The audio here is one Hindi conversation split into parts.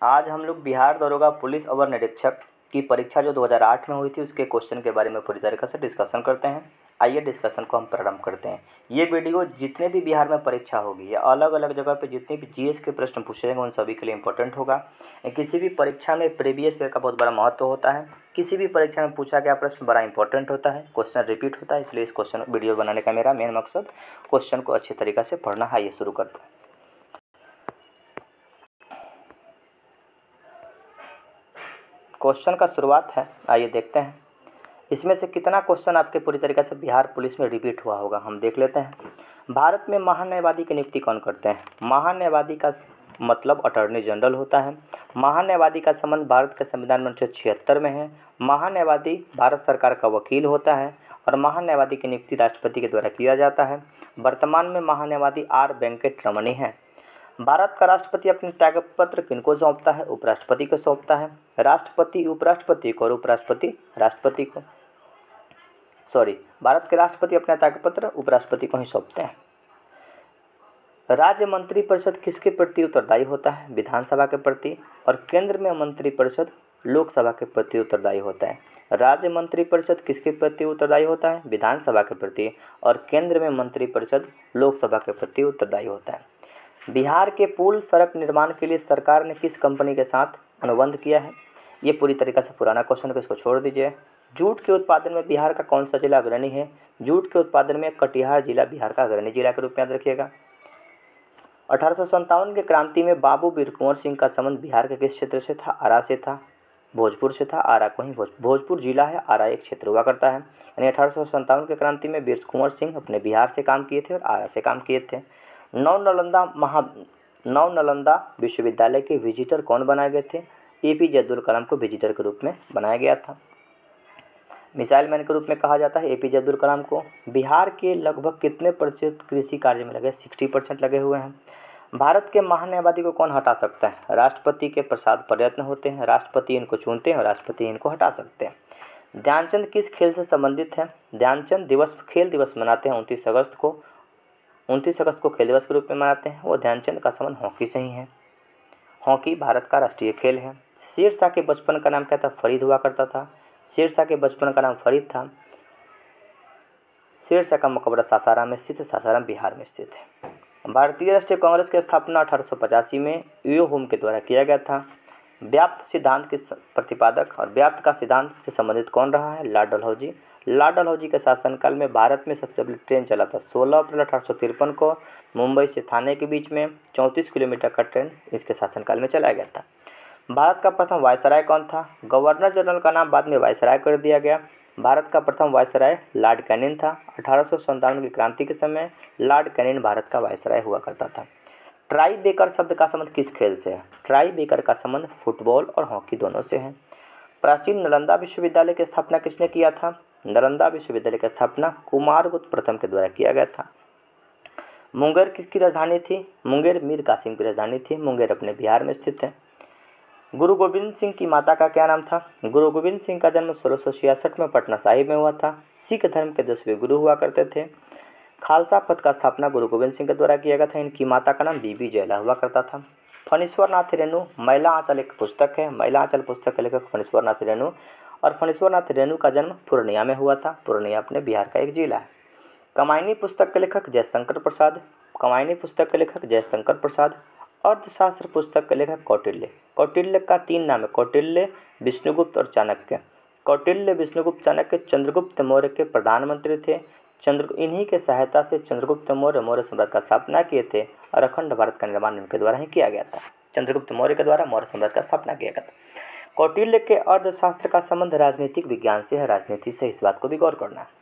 आज हम लोग बिहार दरोगा पुलिस अवर निरीक्षक की परीक्षा जो 2008 में हुई थी उसके क्वेश्चन के बारे में पूरी तरीके से डिस्कशन करते हैं। आइए डिस्कशन को हम प्रारंभ करते हैं। ये वीडियो जितने भी बिहार में परीक्षा होगी या अलग अलग जगह पे जितने भी जीएस के प्रश्न पूछे जाएंगे उन सभी के लिए इंपॉर्टेंट होगा। किसी भी परीक्षा में प्रीवियस ईयर का बहुत बड़ा महत्व होता है। किसी भी परीक्षा में पूछा गया प्रश्न बड़ा इंपॉर्टेंट होता है, क्वेश्चन रिपीट होता है, इसलिए इस क्वेश्चन वीडियो बनाने का मेरा मेन मकसद क्वेश्चन को अच्छे तरीके से पढ़ना। आइए शुरू करते हैं। क्वेश्चन का शुरुआत है, आइए देखते हैं इसमें से कितना क्वेश्चन आपके पूरी तरीके से बिहार पुलिस में रिपीट हुआ होगा। हम देख लेते हैं। भारत में महान्यायवादी की नियुक्ति कौन करते हैं? महान्यायवादी का मतलब अटॉर्नी जनरल होता है। महान्यायवादी का संबंध भारत के संविधान में अनुच्छेद 76 में है। महान्यायवादी भारत सरकार का वकील होता है और महान्यायवादी की नियुक्ति राष्ट्रपति के द्वारा किया जाता है। वर्तमान में महान्यायवादी आर वेंकटरमणी हैं। भारत का राष्ट्रपति अपने त्यागपत्र किनको सौंपता है? उपराष्ट्रपति को सौंपता है। राष्ट्रपति उपराष्ट्रपति को और उपराष्ट्रपति राष्ट्रपति को, भारत के राष्ट्रपति अपना त्यागपत्र उपराष्ट्रपति को ही सौंपते हैं। राज्य मंत्रिपरिषद किसके प्रति उत्तरदायी होता है? विधानसभा के प्रति। और केंद्र में मंत्रिपरिषद लोकसभा के प्रति उत्तरदायी होता है। राज्य मंत्रिपरिषद किसके प्रति उत्तरदायी होता है? विधानसभा के प्रति। और केंद्र में मंत्रिपरिषद लोकसभा के प्रति उत्तरदायी होता है। बिहार के पुल सड़क निर्माण के लिए सरकार ने किस कंपनी के साथ अनुबंध किया है? ये पूरी तरीके से पुराना क्वेश्चन है, इसको छोड़ दीजिए। जूट के उत्पादन में बिहार का कौन सा जिला अग्रणी है? जूट के उत्पादन में कटिहार जिला बिहार का अग्रणी जिला के रूप में याद रखिएगा। 1857 के क्रांति में बाबू वीर कुंवर सिंह का संबंध बिहार के किस क्षेत्र से था? आरा से था, भोजपुर से था। आरा को ही भोजपुर जिला है, आरा एक क्षेत्र हुआ करता है। यानी 1857 के क्रांति में वीर कुंवर सिंह अपने बिहार से काम किए थे और आरा से काम किए थे। नव नालंदा विश्वविद्यालय के विजिटर कौन बनाए गए थे? एपीजे अब्दुल कलाम को विजिटर के रूप में बनाया गया था। मिसाइल मैन के रूप में कहा जाता है एपीजे अब्दुल कलाम को। बिहार के लगभग कितने प्रतिशत कृषि कार्य में लगे? 60% लगे हुए हैं। भारत के महान्यायवादी को कौन हटा सकता है? राष्ट्रपति के प्रसाद प्रयत्न होते हैं, राष्ट्रपति इनको चुनते हैं और राष्ट्रपति इनको हटा सकते हैं। ध्यानचंद किस खेल से संबंधित है? ध्यानचंद खेल दिवस मनाते हैं 29 अगस्त को। 29 अगस्त को खेल दिवस के रूप में मनाते हैं। वो ध्यानचंद का संबंध हॉकी से ही है। हॉकी भारत का राष्ट्रीय खेल है। शेरशाह के बचपन का नाम क्या था? फरीद हुआ करता था। शेरशाह के बचपन का नाम फरीद था। शेरशाह का मकबरा सासाराम में स्थित है, सासाराम बिहार में स्थित है। भारतीय राष्ट्रीय कांग्रेस की स्थापना 1885 में ईओ हुम के द्वारा किया गया था। व्याप्त सिद्धांत के प्रतिपादक और व्याप्त का सिद्धांत से संबंधित कौन रहा है? लॉर्ड डलहौजी। लॉर्ड डलहौजी के शासनकाल में भारत में सबसे पहले ट्रेन चला था 16 अप्रैल 1853 को मुंबई से थाने के बीच में 34 किलोमीटर का ट्रेन इसके शासनकाल में चलाया गया था। भारत का प्रथम वायसराय कौन था? गवर्नर जनरल का नाम बाद में वायसराय कर दिया गया। भारत का प्रथम वायसराय लॉर्ड कैनिंग था। 1857 की क्रांति के समय लॉर्ड कैनिंग भारत का वायसराय हुआ करता था। ट्राई बेकर शब्द का संबंध किस खेल से है? ट्राई बेकर का संबंध फुटबॉल और हॉकी दोनों से है। प्राचीन नालंदा विश्वविद्यालय की स्थापना किसने किया था? नालंदा विश्वविद्यालय की स्थापना कुमारगुप्त प्रथम के द्वारा किया गया था। मुंगेर किसकी राजधानी थी? मुंगेर मीर कासिम की राजधानी थी। मुंगेर अपने बिहार में स्थित है। गुरु गोविंद सिंह की माता का क्या नाम था? गुरु गोविंद सिंह का जन्म 1666 में पटना साहिब में हुआ था। सिख धर्म के 10वें गुरु हुआ करते थे। खालसा पंथ का स्थापना गुरु गोविंद सिंह के द्वारा किया गया था। इनकी माता का नाम बीबी जयला हुआ करता था। फणीश्वर नाथ रेणु महिला आंचल एक पुस्तक है। महिला आंचल पुस्तक के लेखक फणीश्वर नाथ रेणु और फणीश्वर नाथ रेणु का जन्म पूर्णिया में हुआ था। पूर्णिया अपने बिहार का एक जिला है। कमायनी पुस्तक के लेखक जयशंकर प्रसाद। कमायनी पुस्तक के लेखक जयशंकर प्रसाद। अर्थशास्त्र पुस्तक के लेखक कौटिल्य। कौटिल्य का 3 नाम है, कौटिल्य, विष्णुगुप्त और चाणक्य। कौटिल्य, विष्णुगुप्त, चाणक्य चंद्रगुप्त मौर्य के प्रधानमंत्री थे। इन्हीं के सहायता से चंद्रगुप्त मौर्य मौर्य साम्राज्य का स्थापना किए थे और अखंड भारत का निर्माण इनके द्वारा ही किया गया था। चंद्रगुप्त मौर्य के द्वारा मौर्य साम्राज्य का स्थापना किया गया था। कौटिल्य के अर्थशास्त्र का संबंध राजनीतिक विज्ञान से है, राजनीति से, इस बात को भी गौर करना है।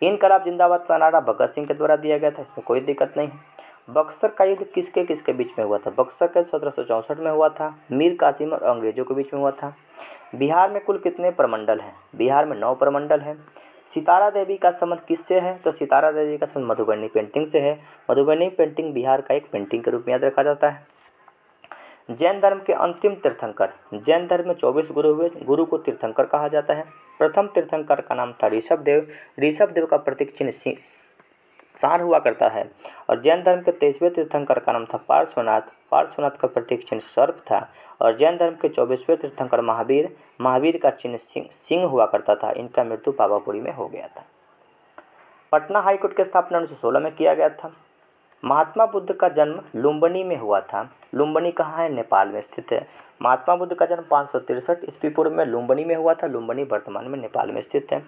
इनकलाब जिंदाबाद का नारा भगत सिंह के द्वारा दिया गया था, इसमें कोई दिक्कत नहीं है। बक्सर का युद्ध किसके किसके बीच में हुआ था? बक्सर के 1764 में हुआ था। मीर कासिम और अंग्रेजों के बीच में हुआ था। बिहार में कुल कितने प्रमंडल हैं? बिहार में 9 प्रमंडल हैं। सितारा देवी का संबंध किससे है? तो सितारा देवी का संबंध मधुबनी पेंटिंग से है। मधुबनी पेंटिंग बिहार का एक पेंटिंग के रूप में याद रखा जाता है। जैन धर्म के अंतिम तीर्थंकर। जैन धर्म में 24 गुरु हुए। गुरु को तीर्थंकर कहा जाता है। प्रथम तीर्थंकर का नाम था ऋषभ देव। ऋषभ देव का प्रतीक चिन्ह सार हुआ करता है। और जैन धर्म के 23वें तीर्थंकर का नाम था पार्श्वनाथ। पार्श्वनाथ का प्रतीक चिन्ह सर्प था। और जैन धर्म के 24वें तीर्थंकर महावीर, महावीर का चिन्ह सिंह हुआ करता था। इनका मृत्यु पावापुरी में हो गया था। पटना हाईकोर्ट की स्थापना 1916 में किया गया था। महात्मा बुद्ध का जन्म लुम्बिनी में हुआ था। लुम्बिनी कहाँ है? नेपाल में स्थित है। महात्मा बुद्ध का जन्म 563 ईस्वी पूर्व में लुम्बिनी में हुआ था। लुम्बिनी वर्तमान में नेपाल में स्थित है।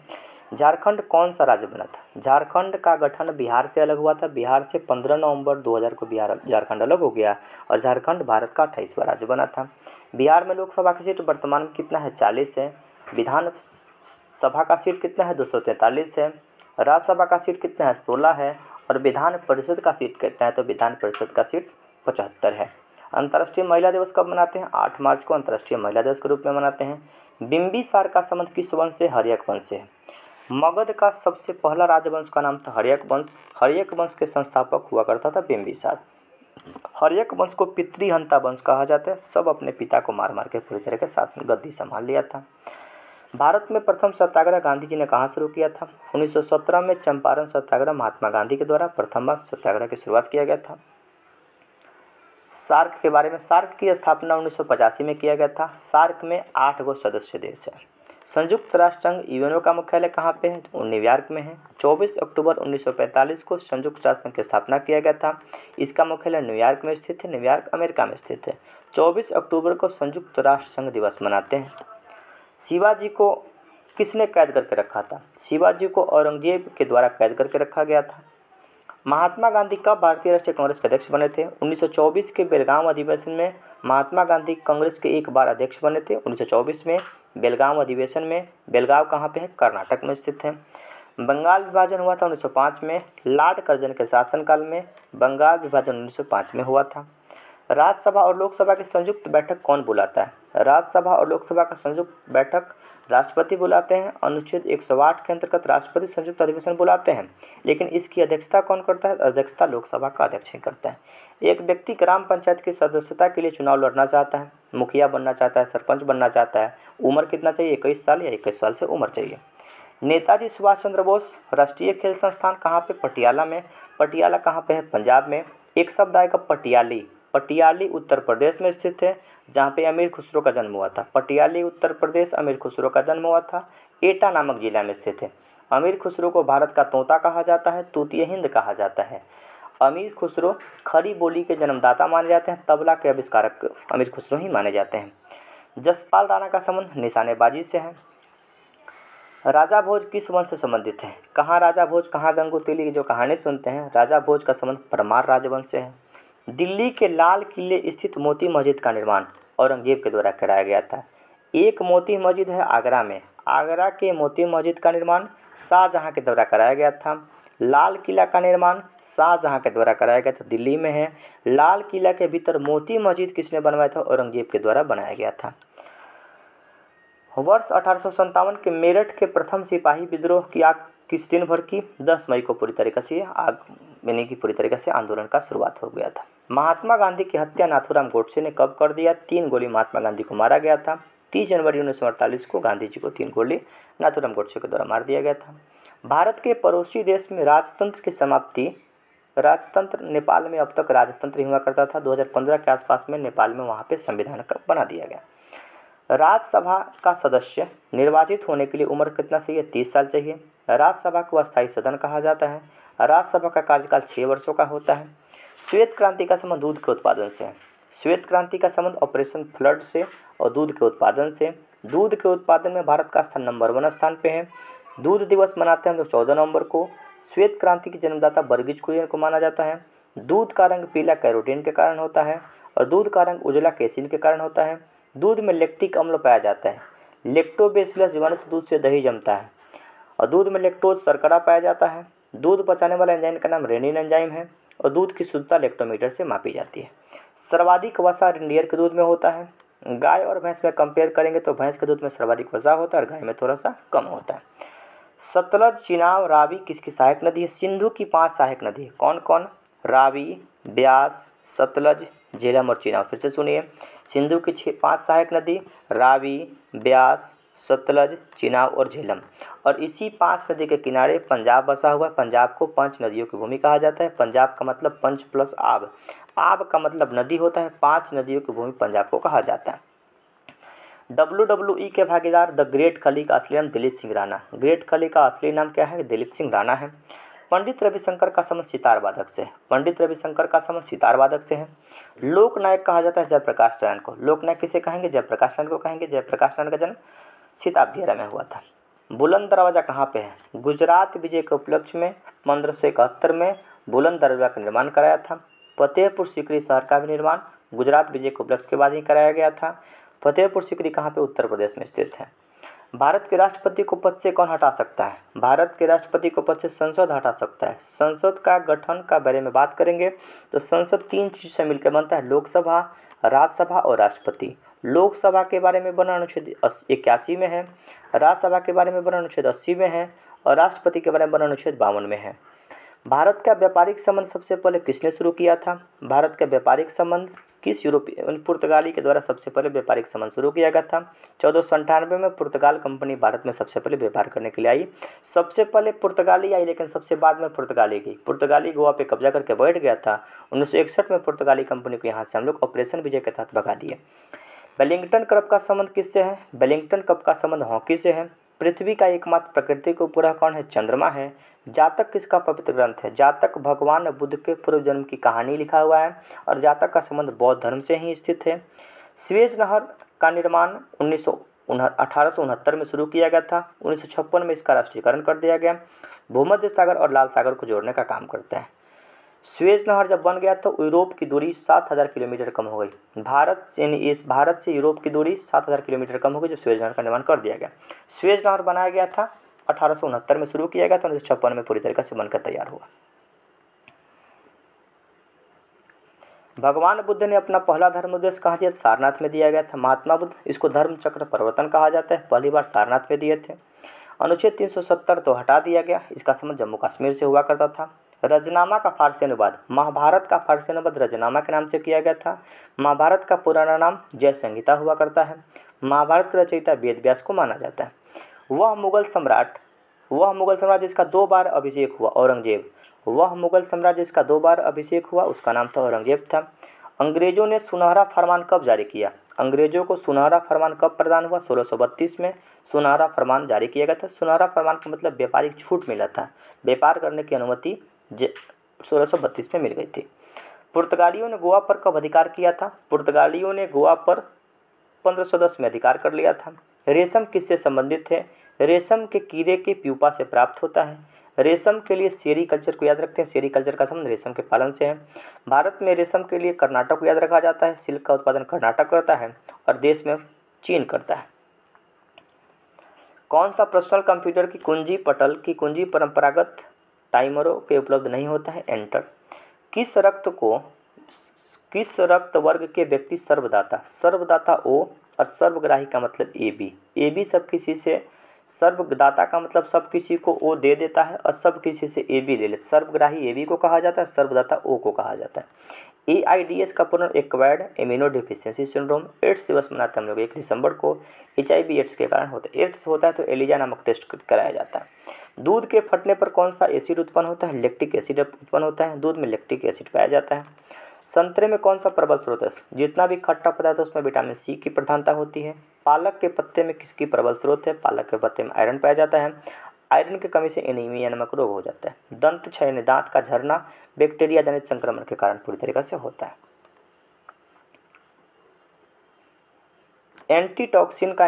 झारखंड कौन सा राज्य बना था? झारखंड का गठन बिहार से अलग हुआ था। बिहार से 15 नवंबर 2000 को झारखंड अलग हो गया और झारखंड भारत का 28वां राज्य बना था। बिहार में लोकसभा की सीट वर्तमान में कितना है? 40 है। विधान सभा का सीट कितना है? 243 है। राज्यसभा का सीट कितना है? 16 है। और विधान परिषद का सीट कितना है? तो विधान परिषद का सीट 75 है। अंतर्राष्ट्रीय महिला दिवस कब मनाते हैं? 8 मार्च को अंतर्राष्ट्रीय महिला दिवस के रूप में मनाते हैं। बिंबिसार का संबंध किस वंश से? हर्यक वंश से। मगध का सबसे पहला राजवंश का नाम था हर्यक वंश। हर्यक वंश के संस्थापक हुआ करता था बिंबिसार। हर्यक वंश को पितृहंता वंश कहा जाता है। सब अपने पिता को मार मार के पूरी तरह के शासन गद्दी संभाल लिया था। भारत में प्रथम सत्याग्रह गांधी जी ने कहाँ शुरू किया था? 1917 में चंपारण सत्याग्रह महात्मा गांधी के द्वारा प्रथम बार सत्याग्रह की शुरुआत किया गया था। सार्क के बारे में, सार्क की स्थापना 1985 में किया गया था। सार्क में 8 गो सदस्य देश है। संयुक्त राष्ट्र संघ यूएनओ का मुख्यालय कहाँ पे है? वो न्यूयॉर्क में है। 24 अक्टूबर 1945 को संयुक्त राष्ट्र संघ की स्थापना किया गया था। इसका मुख्यालय न्यूयॉर्क में स्थित है। न्यूयॉर्क अमेरिका में स्थित है। 24 अक्टूबर को संयुक्त राष्ट्र संघ दिवस मनाते हैं। शिवाजी को किसने कैद करके रखा था? शिवाजी को औरंगजेब के द्वारा कैद करके रखा गया था। महात्मा गांधी कब भारतीय राष्ट्रीय कांग्रेस के अध्यक्ष बने थे? 1924 के बेलगांव अधिवेशन में महात्मा गांधी कांग्रेस के एक बार अध्यक्ष बने थे। 1924 में बेलगांव अधिवेशन में। बेलगांव कहाँ पे है? कर्नाटक में स्थित है। बंगाल विभाजन हुआ था 1905 में। लॉर्ड कर्जन के शासनकाल में बंगाल विभाजन 1905 में हुआ था। राज्यसभा और लोकसभा की संयुक्त बैठक कौन बुलाता है? राज्यसभा और लोकसभा का संयुक्त बैठक राष्ट्रपति बुलाते हैं। अनुच्छेद 108 के अंतर्गत राष्ट्रपति संयुक्त अधिवेशन बुलाते हैं, लेकिन इसकी अध्यक्षता कौन करता है? अध्यक्षता लोकसभा का अध्यक्ष ही करता है। एक व्यक्ति ग्राम पंचायत की सदस्यता के लिए चुनाव लड़ना चाहता है, मुखिया बनना चाहता है, सरपंच बनना चाहता है। उम्र कितना चाहिए? 21 साल या 21 साल से उम्र चाहिए। नेताजी सुभाष चंद्र बोस राष्ट्रीय खेल संस्थान कहाँ पे? पटियाला में। पटियाला कहाँ पे है? पंजाब में। एक शब्द आएगा पटियाली। पटियाली उत्तर प्रदेश में स्थित है, जहाँ पे अमीर खुसरो का जन्म हुआ था। पटियाली उत्तर प्रदेश, अमीर खुसरो का जन्म हुआ था। एटा नामक जिला में स्थित है। अमीर खुसरो को भारत का तोता कहा जाता है, तूतीय हिंद कहा जाता है। अमीर खुसरो खड़ी बोली के जन्मदाता माने जाते हैं। तबला के आविष्कारक अमीर खुसरो ही माने जाते हैं। जसपाल राणा का संबंध निशानेबाजी से है। राजा भोज किस वंश से संबंधित है? कहाँ राजा भोज, कहाँ गंगू तेली की जो कहानी सुनते हैं, राजा भोज का संबंध परमार राजवंश से है। दिल्ली के लाल किले स्थित मोती मस्जिद का निर्माण औरंगजेब के द्वारा कराया गया था। एक मोती मस्जिद है आगरा में। आगरा के मोती मस्जिद का निर्माण शाहजहाँ के द्वारा कराया गया था। लाल किला का निर्माण शाहजहाँ के द्वारा कराया गया था, दिल्ली में है। लाल किला के भीतर मोती मस्जिद किसने बनवाया था? औरंगजेब के द्वारा बनाया गया था। वर्ष 1857 के मेरठ के प्रथम सिपाही विद्रोह की आग किस दिन भर की? 10 मई को पूरी तरीके से आग यानी कि पूरी तरीके से आंदोलन का शुरुआत हो गया था। महात्मा गांधी की हत्या नाथूराम गोडसे ने कब कर दिया? 3 गोली महात्मा गांधी को मारा गया था। 30 जनवरी 1948 को गांधी जी को 3 गोली नाथूराम गोडसे के द्वारा मार दिया गया था। भारत के पड़ोसी देश में राजतंत्र की समाप्ति। राजतंत्र नेपाल में अब तक राजतंत्र ही हुआ करता था। 2015 के आसपास में नेपाल में वहाँ पे संविधान का बना दिया गया। राज्यसभा का सदस्य निर्वाचित होने के लिए उम्र कितना चाहिए? 30 साल चाहिए। राज्यसभा को अस्थायी सदन कहा जाता है। राज्यसभा का कार्यकाल 6 वर्षों का होता है। श्वेत क्रांति का संबंध दूध के उत्पादन से है। श्वेत क्रांति का संबंध ऑपरेशन फ्लड से और दूध के उत्पादन से। दूध के उत्पादन में भारत का स्थान नंबर 1 स्थान पे है। दूध दिवस मनाते हैं हम लोग 14 नवंबर को। श्वेत क्रांति के जन्मदाता बर्गिज कुरियन को माना जाता है। दूध का रंग पीला कैरोटीन के कारण होता है और दूध का रंग उजला केसिन के कारण होता है। दूध में लैक्टिक अम्ल पाया जाता है। लैक्टोबैसिलस जीवाणु से दूध से दही जमता है और दूध में लैक्टोज शर्करा पाया जाता है। दूध पचाने वाला एंजाइम का नाम रेनिन एंजाइम है और दूध की शुद्धता लैक्टोमीटर से मापी जाती है। सर्वाधिक वसा रेंडियर के दूध में होता है। गाय और भैंस में कंपेयर करेंगे तो भैंस के दूध में सर्वाधिक वसा होता है और गाय में थोड़ा सा कम होता है। सतलज, चिनाब, रावी किसकी सहायक नदी है? सिंधु की 5 सहायक नदी है। कौन कौन? रावी, ब्यास, सतलज, झेलम और चिनाब। फिर से सुनिए, सिंधु की 5 सहायक नदी रावी, ब्यास, सतलज, चिनाब और झेलम। और इसी 5 नदी के किनारे पंजाब बसा हुआ है। पंजाब को 5 नदियों की भूमि कहा जाता है। पंजाब का मतलब पंच प्लस आब, आब का मतलब नदी होता है। 5 नदियों की भूमि पंजाब को कहा जाता है। WWE के भागीदार द ग्रेट खली का असली नाम दिलीप सिंह राणा। ग्रेट खली का असली नाम क्या है? दिलीप सिंह राणा है। पंडित रविशंकर का संबंध सितार वादक से है। पंडित रविशंकर का संबंध सितार वादक से है। लोक नायक कहा जाता है जयप्रकाश नारायण को। लोक नायक किसे कहेंगे? जयप्रकाश नारायण को कहेंगे। जयप्रकाश नारायण का जन्म सीताब्दियारा में हुआ था। बुलंद दरवाज़ा कहाँ पे है? गुजरात विजय के उपलक्ष्य में 1571 में बुलंद दरवाज़ा का निर्माण कराया था। फतेहपुर सीकरी शहर का भी निर्माण गुजरात विजय के उपलक्ष्य के बाद ही कराया गया था। फतेहपुर सीकरी कहाँ पे? उत्तर प्रदेश में स्थित है। भारत के राष्ट्रपति को पद से कौन हटा सकता है? भारत के राष्ट्रपति को पद से संसद हटा सकता है। संसद का गठन का बारे में बात करेंगे तो संसद 3 चीज़ से मिलकर बनता है, लोकसभा, राज्यसभा और राष्ट्रपति। लोकसभा के बारे में बना अनुच्छेद 81 में है, राज्यसभा के बारे में बना अनुच्छेद 80 में है और राष्ट्रपति के बारे में बना अनुच्छेद 52 में है। भारत का व्यापारिक संबंध सबसे पहले किसने शुरू किया था? भारत का व्यापारिक संबंध किस यूरोपीय पुर्तगाली के द्वारा सबसे पहले व्यापारिक संबंध शुरू किया गया था? 1498 में पुर्तगाल कंपनी भारत में सबसे पहले व्यापार करने के लिए आई। सबसे पहले पुर्तगाली आई, लेकिन सबसे बाद में पुर्तगाली गई। पुर्तगाली गोवा पे कब्जा करके बैठ गया था। 1961 में पुर्तगाली कंपनी को यहाँ से हम लोग ऑपरेशन विजय के तहत भगा दिए। वेलिंगटन कप का संबंध किससे है? वेलिंगटन कप का संबंध हॉकी से है। पृथ्वी का एकमात्र प्राकृतिक उपग्रह कौन है? चंद्रमा है। जातक किसका पवित्र ग्रंथ है? जातक भगवान बुद्ध के पूर्व जन्म की कहानी लिखा हुआ है और जातक का संबंध बौद्ध धर्म से ही स्थित है। स्वेज नहर का निर्माण 1869 में शुरू किया गया था। 1956 में इसका राष्ट्रीयकरण कर दिया गया। भूमध्य सागर और लाल सागर को जोड़ने का काम करता है। स्वेज नहर जब बन गया तो यूरोप की दूरी 7000 किलोमीटर कम हो गई। भारत से यूरोप की दूरी 7000 किलोमीटर कम हो गई जब स्वेज नहर का निर्माण कर दिया गया। स्वेज नहर बनाया गया था 1869 में शुरू किया गया था, 1956 में पूरी तरीके से बनकर तैयार हुआ। भगवान बुद्ध ने अपना पहला धर्म उपदेश कहाँ दिया? सारनाथ में दिया गया था। महात्मा बुद्ध, इसको धर्म चक्र परिवर्तन कहा जाता है, पहली बार सारनाथ में दिए थे। अनुच्छेद 370 तो हटा दिया गया, इसका संबंध जम्मू कश्मीर से हुआ करता था। रजनामा का फारसी अनुवाद, महाभारत का फारसी अनुवाद रजनामा के नाम से किया गया था। महाभारत का पुराना नाम जय संहिता हुआ करता है। महाभारत के रचयिता वेद व्यास को माना जाता है। वह मुगल सम्राट जिसका 2 बार अभिषेक हुआ, औरंगजेब। वह मुगल सम्राट जिसका 2 बार अभिषेक हुआ, उसका नाम था औरंगजेब था। अंग्रेजों ने सुनहरा फरमान कब जारी किया? अंग्रेजों को सुनहरा फरमान कब प्रदान हुआ? 1632 में सुनहरा फरमान जारी किया गया था। सुनहरा फरमान का मतलब व्यापारिक छूट मिला था, व्यापार करने की अनुमति 1632 में मिल गई थी। पुर्तगालियों ने गोवा पर कब अधिकार किया था? पुर्तगालियों ने गोवा पर 1510 में अधिकार कर लिया था। रेशम किससे संबंधित है? रेशम के कीड़े के प्यूपा से प्राप्त होता है। रेशम के लिए सेरीकल्चर को याद रखते हैं, सेरीकल्चर का संबंध रेशम के पालन से है। भारत में रेशम के लिए कर्नाटक को याद रखा जाता है, सिल्क का उत्पादन कर्नाटक करता है और देश में चीन करता है। कौन सा पर्सनल कंप्यूटर की कुंजी पटल की कुंजी परंपरागत टाइमरों के उपलब्ध नहीं होता है? एंटर। किस रक्त वर्ग के व्यक्ति सर्वदाता? सर्वदाता ओ और सर्वग्राही का मतलब ए बी सब किसी से, सर्वदाता का मतलब सब किसी को ओ दे देता है और सब किसी से ए बी ले ले। सर्वग्राही ए बी को कहा जाता है, सर्वदाता ओ को कहा जाता है। AIDS का पूर्ण acquired immunodeficiency syndrome. AIDS दिवस मनाते हैं हम लोग 1 दिसंबर को। HIV एड्स के कारण होता है। एड्स होता है तो एलिजा नामक टेस्ट कराया जाता है। दूध के फटने पर कौन सा एसिड उत्पन्न होता है? लैक्टिक एसिड उत्पन्न होता है। दूध में लैक्टिक एसिड पाया जाता है। संतरे में कौन सा प्रबल स्रोत है? जितना भी खट्टा पदार्थ है उसमें विटामिन सी की प्रधानता होती है। पालक के पत्ते में किसकी प्रबल स्रोत है? पालक के पत्ते में आयरन पाया जाता है। आयरन की कमी से एनीमिया नामक रोग हो जाता है। दंत क्षय यानी दांत का झरना बैक्टीरिया जनित संक्रमण के कारण पूरी तरीके से होता है। एंटीटॉक्सिन का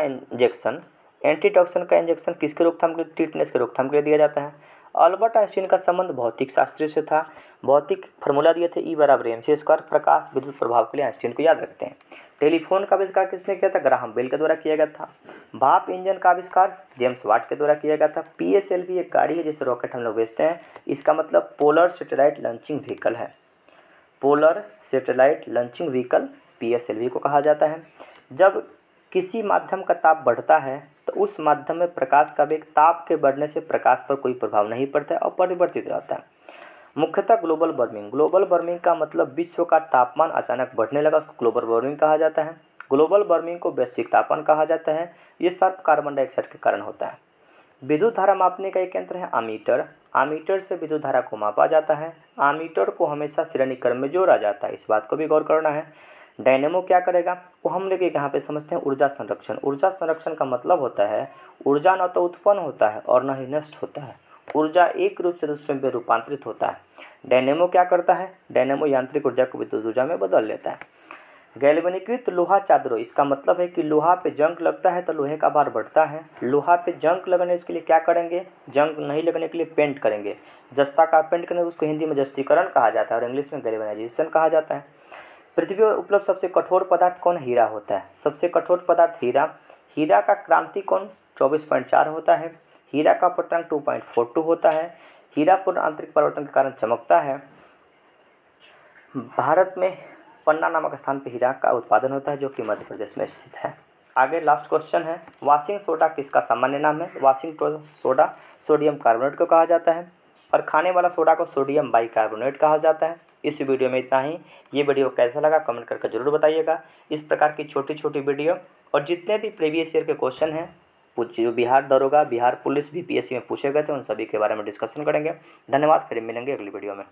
इंजेक्शन किसके रोकथाम के लिए? टिटनेस के रोकथाम के लिए दिया जाता है। अल्बर्ट आइंस्टीन का संबंध भौतिक शास्त्री से था। भौतिक फार्मूला दिए थे E=mc²। प्रकाश विद्युत प्रभाव के लिए आइंस्टीन को याद रखते हैं। टेलीफोन का आविष्कार किसने किया था? ग्राहम बेल के द्वारा किया गया था। भाप इंजन का आविष्कार जेम्स वाट के द्वारा किया गया था। PSLV एक गाड़ी है जिसे रॉकेट हम लोग भेजते हैं, इसका मतलब पोलर सैटेलाइट लॉन्चिंग व्हीकल है। Polar satellite launching vehicle PSLV को कहा जाता है। जब किसी माध्यम का ताप बढ़ता है तो उस माध्यम में प्रकाश का वेग ताप के बढ़ने से प्रकाश पर कोई प्रभाव नहीं पड़ता है और परिवर्तित रहता है। मुख्यतः ग्लोबल वार्मिंग का मतलब विश्व का तापमान अचानक बढ़ने लगा, उसको ग्लोबल वार्मिंग कहा जाता है। ग्लोबल वार्मिंग को वैश्विक तापमान कहा जाता है। ये सब कार्बन डाइऑक्साइड के कारण होता है। विद्युत धारा मापने का एक यंत्र है अमीटर। अमीटर से विद्युत धारा को मापा जाता है। अमीटर को हमेशा श्रेणी क्रम में जोड़ा जाता है, इस बात को भी गौर करना है। डायनेमो क्या करेगा, वो हम लोग यहाँ पे समझते हैं ऊर्जा संरक्षण। ऊर्जा संरक्षण का मतलब होता है ऊर्जा न तो उत्पन्न होता है और न ही नष्ट होता है, ऊर्जा एक रूप से दूसरे में रूपांतरित होता है। डायनेमो क्या करता है, डायनेमो यांत्रिक ऊर्जा को विद्युत ऊर्जा में बदल लेता है। गैल्वेनीकृत लोहा चादरों, इसका मतलब है कि लोहा पे जंग लगता है तो लोहे का भार बढ़ता है। लोहा पे जंग लगने इसके लिए क्या करेंगे, जंग नहीं लगने के लिए पेंट करेंगे। जस्ता का पेंट करेंगे, उसको हिंदी में जस्तीकरण कहा जाता है और इंग्लिश में गैल्वेनाइजेशन कहा जाता है। पृथ्वी पर उपलब्ध सबसे कठोर पदार्थ कौन, हीरा होता है। सबसे कठोर पदार्थ हीरा। हीरा का क्रांति कोण 24.4 होता है। हीरा का अपवर्तनांक 2.42 होता है। हीरा पूर्ण आंतरिक परिवर्तन के कारण चमकता है। भारत में पन्ना नामक स्थान पर हीरा का उत्पादन होता है जो कि मध्य प्रदेश में स्थित है। आगे लास्ट क्वेश्चन है, वाशिंग सोडा किसका सामान्य नाम है। वाशिंग सोडा सोडियम कार्बोनेट को कहा जाता है और खाने वाला सोडा को सोडियम बाइकार्बोनेट कहा जाता है। इस वीडियो में इतना ही। ये वीडियो कैसा लगा कमेंट करके जरूर बताइएगा। इस प्रकार की छोटी छोटी वीडियो और जितने भी प्रीवियस ईयर के क्वेश्चन हैं जो बिहार दरोगा, बिहार पुलिस, बीपीएससी में पूछे गए थे, उन सभी के बारे में डिस्कशन करेंगे। धन्यवाद, फिर मिलेंगे अगली वीडियो में।